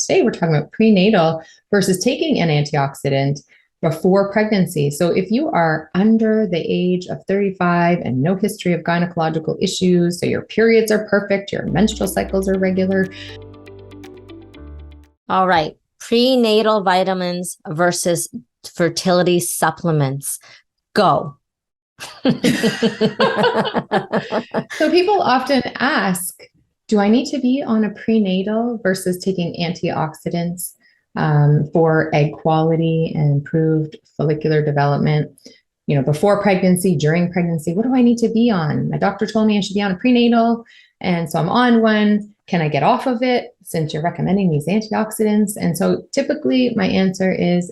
today we're talking about prenatal versus taking an antioxidant before pregnancy. So if you are under the age of 35 and no history of gynecological issues, so your periods are perfect, your menstrual cycles are regular. All right. Prenatal vitamins versus fertility supplements. Go. So people often ask, do I need to be on a prenatal versus taking antioxidants for egg quality and improved follicular development? You know, before pregnancy, during pregnancy, what do I need to be on? My doctor told me I should be on a prenatal, and so I'm on one. Can I get off of it since you're recommending these antioxidants? And so typically my answer is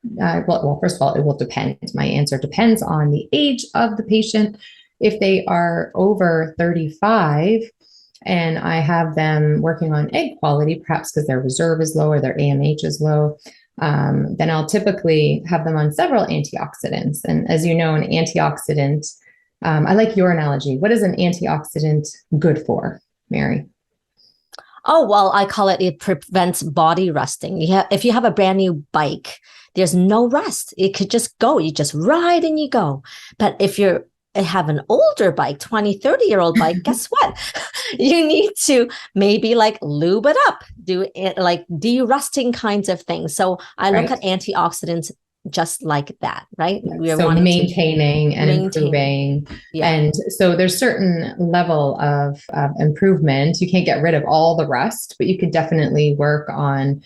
well, first of all, it will depend. My answer depends on the age of the patient. If they are over 35 and I have them working on egg quality, perhaps because their reserve is low or their AMH is low, then I'll typically have them on several antioxidants. And as you know, an antioxidant, I like your analogy. What is an antioxidant good for, Mary? Oh, well, I call it prevents body rusting. If you have a brand new bike, there's no rust. It could just go. You just ride and you go. But if you have an older bike, 20, 30-year-old bike, guess what? You need to maybe like lube it up, do it like de-rusting kinds of things. So I look at antioxidants just like that, right? We're so maintaining and improving. Yeah. And so there's certain level of improvement. You can't get rid of all the rust, but you could definitely work on,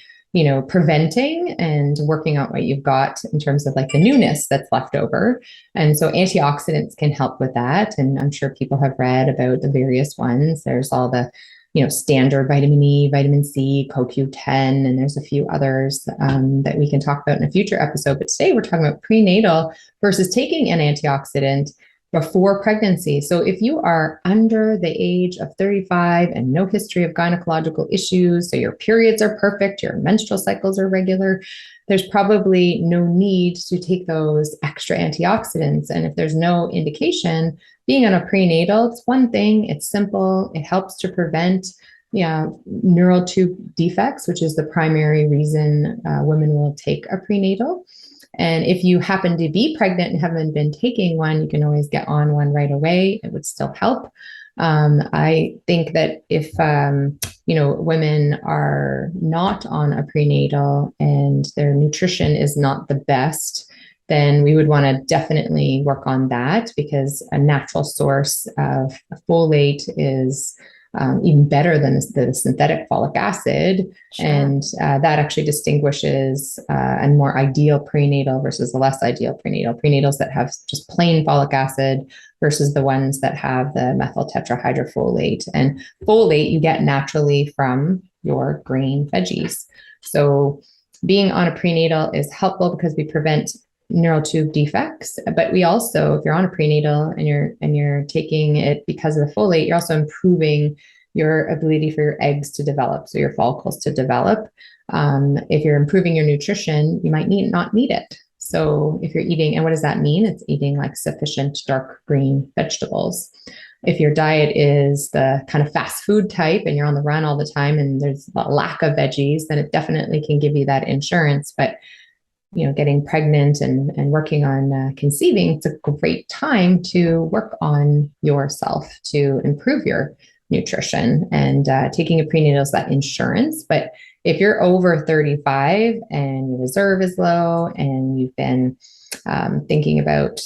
preventing and working out what you've got in terms of like the newness that's left over. And so antioxidants can help with that. And I'm sure people have read about the various ones. There's all the standard vitamin E, vitamin C, CoQ10, and there's a few others that we can talk about in a future episode. But today we're talking about prenatal versus taking an antioxidant before pregnancy. So if you are under the age of 35 and no history of gynecological issues, so your periods are perfect, your menstrual cycles are regular, there's probably no need to take those extra antioxidants. And if there's no indication, being on a prenatal, it's one thing, it's simple, it helps to prevent neural tube defects, which is the primary reason women will take a prenatal. And if you happen to be pregnant and haven't been taking one, you can always get on one right away. It would still help. I think that if, women are not on a prenatal and their nutrition is not the best, then we would want to definitely work on that, because a natural source of folate is even better than the synthetic folic acid. Sure. And that actually distinguishes a more ideal prenatal versus a less ideal prenatal. Prenatals that have just plain folic acid versus the ones that have the methyl tetrahydrofolate. And folate you get naturally from your green veggies. So being on a prenatal is helpful because we prevent neural tube defects, but we also, if you're on a prenatal and you're taking it because of the folate, you're also improving your ability for your eggs to develop, so your follicles to develop. If you're improving your nutrition, you might not need it. So if you're eating, and what does that mean? It's eating like sufficient dark green vegetables. If your diet is the kind of fast food type and you're on the run all the time and there's a lack of veggies, then it definitely can give you that insurance. But getting pregnant and working on conceiving, it's a great time to work on yourself to improve your nutrition. And taking a prenatal is that insurance. But if you're over 35 and your reserve is low and you've been thinking about,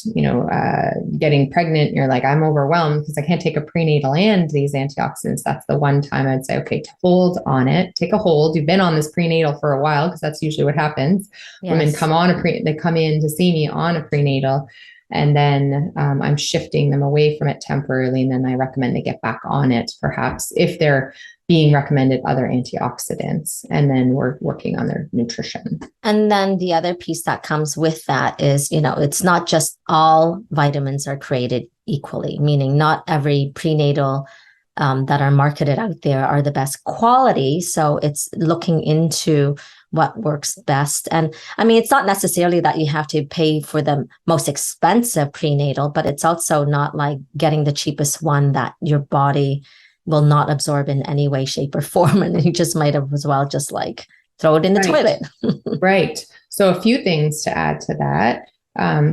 getting pregnant, you're like, I'm overwhelmed because I can't take a prenatal and these antioxidants. That's the one time I'd say, okay, to hold on it, take a hold. You've been on this prenatal for a while, because that's usually what happens. Yes. Women come on they come in to see me on a prenatal, and then I'm shifting them away from it temporarily. And then I recommend they get back on it, perhaps if they're being recommended other antioxidants, and then we're working on their nutrition. And then the other piece that comes with that is, it's not just all vitamins are created equally, meaning not every prenatal that are marketed out there are the best quality. So it's looking into what works best. And I mean, it's not necessarily that you have to pay for the most expensive prenatal, but it's also not like getting the cheapest one that your body will not absorb in any way, shape, or form. And you just might have as well just like throw it in the toilet. Right. So a few things to add to that.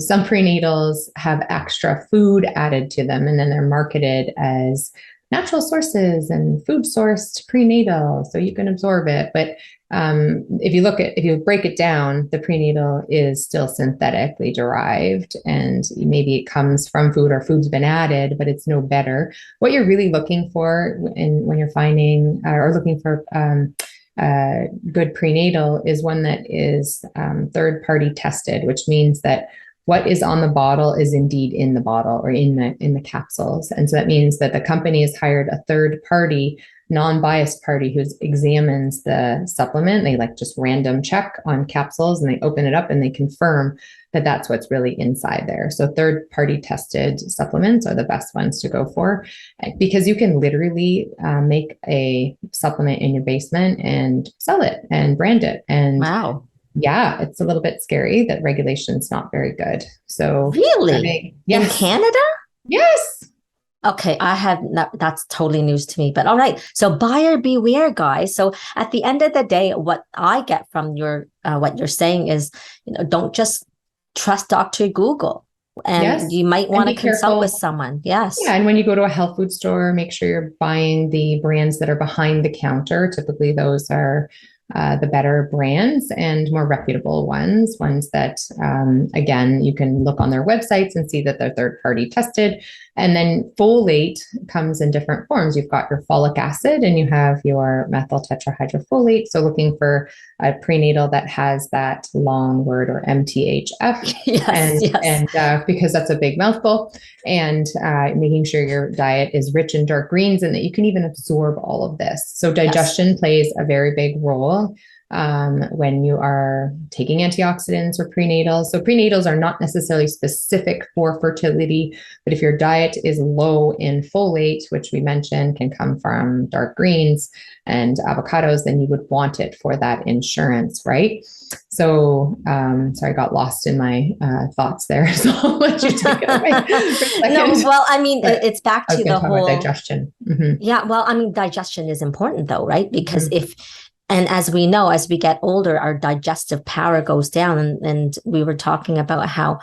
Some prenatals have extra food added to them, and then they're marketed as natural sources and food sourced prenatal, so you can absorb it. But if you break it down, the prenatal is still synthetically derived, and maybe it comes from food or food's been added, but it's no better. What you're really looking for when you're finding or looking for good prenatal is one that is third-party tested, which means that what is on the bottle is indeed in the bottle or in the capsules. And so that means that the company has hired a third party, non-biased party who examines the supplement. They like just random check on capsules and they open it up and they confirm that that's what's really inside there. So third party tested supplements are the best ones to go for, because you can literally make a supplement in your basement and sell it and brand it. And wow. Yeah, it's a little bit scary that regulation's not very good. So really? Yes. In Canada? Yes. Okay, that's totally news to me. But all right, so buyer beware, guys. So at the end of the day, what I get from your what you're saying is, don't just trust Dr. Google, and you might want to consult with someone. Yes. Yeah, and when you go to a health food store, make sure you're buying the brands that are behind the counter. Typically, those are the better brands and more reputable ones that, again, you can look on their websites and see that they're third party tested. And then folate comes in different forms. You've got your folic acid and you have your methyl tetrahydrofolate. So looking for a prenatal that has that long word, or MTHF. And because that's a big mouthful, and making sure your diet is rich in dark greens and that you can even absorb all of this. So digestion plays a very big role when you are taking antioxidants or prenatals. So prenatals are not necessarily specific for fertility, but if your diet is low in folate, which we mentioned can come from dark greens and avocados, then you would want it for that insurance, right? So, sorry, I got lost in my thoughts there. So I'll let you take it away for a second. No, well, I mean, it's back to the whole digestion. Mm-hmm. Yeah, well, I mean, digestion is important though, right? Because and as we know, as we get older, our digestive power goes down. And we were talking about how,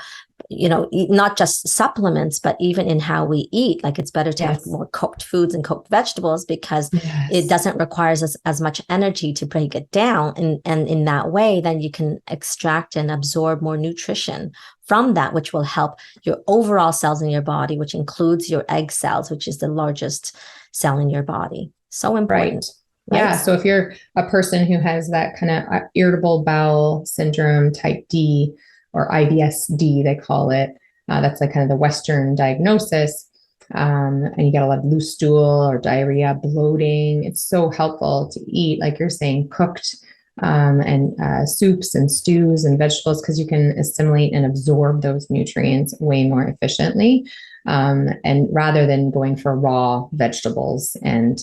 not just supplements, but even in how we eat, like it's better to have more cooked foods and cooked vegetables, because it doesn't require us as much energy to break it down. And in that way, then you can extract and absorb more nutrition from that, which will help your overall cells in your body, which includes your egg cells, which is the largest cell in your body. So important. Right. Yeah. So if you're a person who has that kind of irritable bowel syndrome type D, or IBS-D, they call it, that's like kind of the Western diagnosis. And you get a lot of loose stool or diarrhea, bloating. It's so helpful to eat, like you're saying, cooked and soups and stews and vegetables, because you can assimilate and absorb those nutrients way more efficiently. And rather than going for raw vegetables and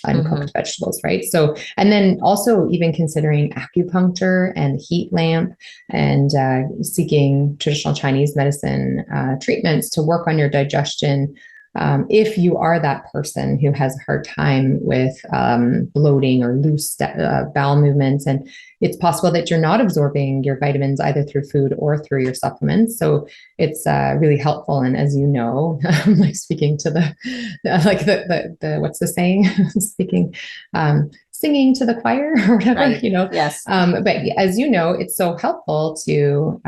uncooked vegetables, right? So, and then also even considering acupuncture and heat lamp and seeking traditional Chinese medicine treatments to work on your digestion. If you are that person who has a hard time with bloating or loose bowel movements, and it's possible that you're not absorbing your vitamins either through food or through your supplements. So it's really helpful. And as you know, I'm like speaking to the what's the saying? Singing to the choir or whatever, right. Yes. But as you know, it's so helpful to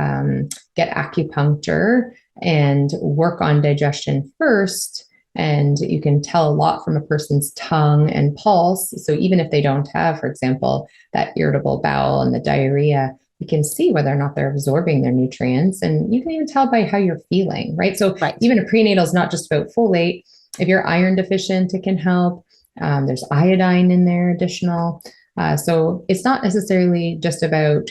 get acupuncture and work on digestion first. And you can tell a lot from a person's tongue and pulse. So even if they don't have, for example, that irritable bowel and the diarrhea, you can see whether or not they're absorbing their nutrients. And you can even tell by how you're feeling, right? So even a prenatal is not just about folate. If you're iron deficient, it can help. There's iodine in there, additional. So it's not necessarily just about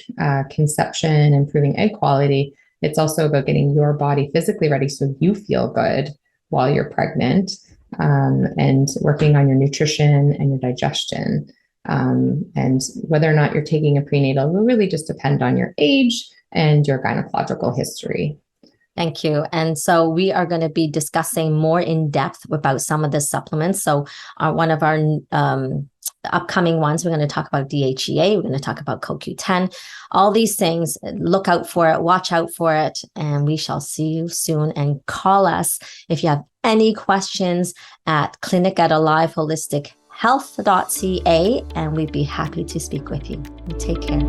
conception, improving egg quality. It's also about getting your body physically ready so you feel good while you're pregnant, and working on your nutrition and your digestion. And whether or not you're taking a prenatal will really just depend on your age and your gynecological history. Thank you. And so we are going to be discussing more in depth about some of the supplements. So one of our upcoming ones, we're going to talk about DHEA. We're going to talk about CoQ10, all these things. Look out for it, watch out for it, and we shall see you soon. And call us if you have any questions at clinic@aliveholistic.health.ca, and we'd be happy to speak with you. Take care.